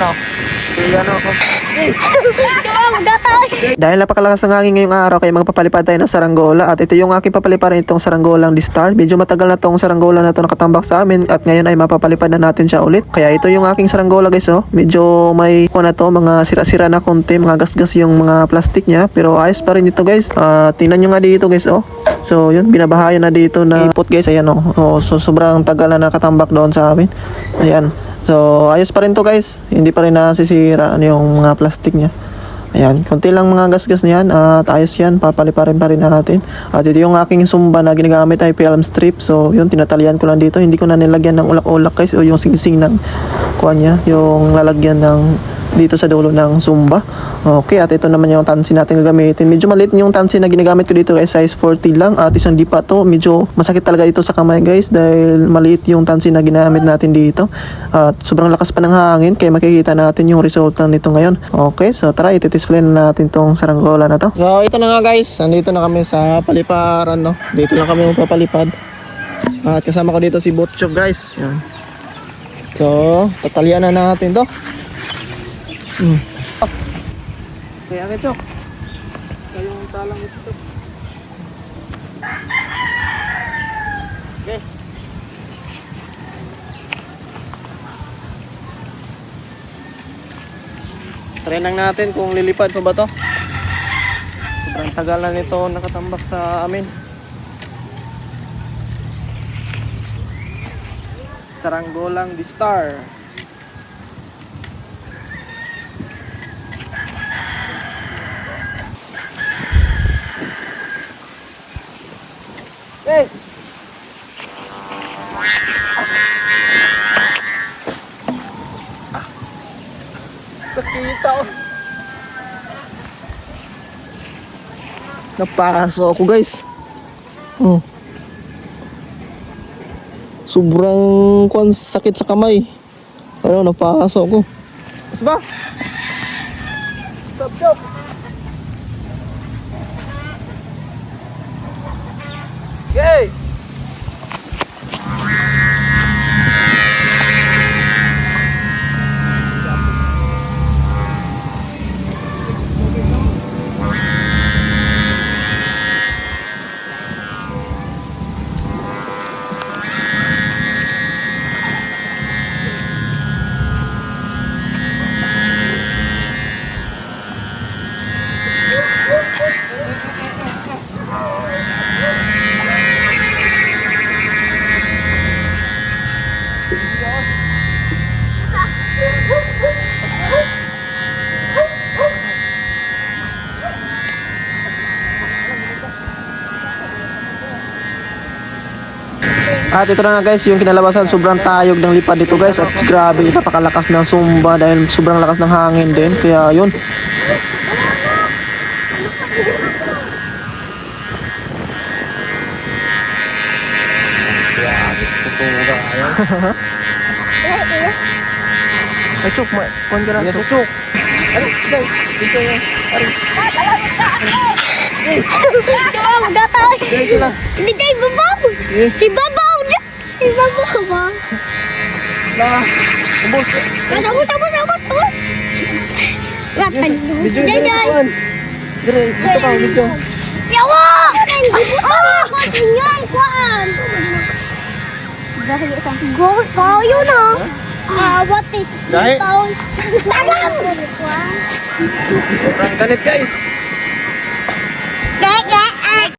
ano. Yan ako. Dahil napakalakas ng hangin ngayong araw, kaya magpapalipad tayo ng saranggola. At ito yung aking papaliparan, itong saranggolang D-Star. Medyo matagal na tong saranggola na to nakatambak sa amin, at ngayon ay mapapalipad na natin siya ulit. Kaya ito yung aking saranggola guys, oh. Medyo may na to, mga sira-sira na konti, mga gasgas yung mga plastic niya, pero ayos pa rin ito guys. Tingnan nyo nga dito guys, oh. So yun, binabahayan na dito na ipot guys, ayan oh. So sobrang tagal na nakatambak doon sa amin. Ayan. So ayos pa rin to guys, hindi pa rin nasisira yung mga plastic niya. Ayan, konti lang mga gasgas niyan at ayos yan, papaliparin pa rin natin. At ito yung aking sumba na ginagamit ay film strip. So yun, tinatalian ko lang dito, hindi ko na nilagyan ng ulak-ulak guys, o yung singsing ng kuha niya, yung lalagyan ng dito sa dulo ng sumba. Okay, at ito naman yung tansi natin gagamitin. Medyo maliit yung tansi na ginagamit ko dito, size 40 lang, at isang dipa to. Medyo masakit talaga ito sa kamay guys, dahil maliit yung tansi na ginamit natin dito, at sobrang lakas pa ng hangin, kaya makikita natin yung resulta nito ngayon. Okay, so tara, iti-display na natin tong saranggola na to. So ito na nga guys, nandito na kami sa paliparan, no? Dito lang kami magpapalipad, at kasama ko dito si Butchok guys. Yan. So tatalian na natin to. Kaya ito kayong talang ito. Okay, try lang natin kung lilipad pa ba to. Sobrang tagal na nito nakatambak sa amin. Saranggolang D-Star. Hey! Sakita ko. Napasok ako guys. Sobrang sakit sa kamay. Ano, napasok ko. Mas ba? Stop. Yay! At ito na nga guys, yung kinalabasan, sobrang tayog ng lipad dito guys, at grabe, napakalakas ng sumba dahil sobrang lakas ng hangin din, kaya yun. Ay Chuk, kuhan ka na sa Chuk. Ari, guys, dito yun. Ari. Diba, magkataon. Hindi tayo babaw. Si babaw. Si babaw ba? Ubus. Abot. Video yun. Dire, dito ka, video. Yawa! Kuhaan. Dahil isang gold. Kayo na. What is? Dahil? Tabang! Sobrang ganit guys.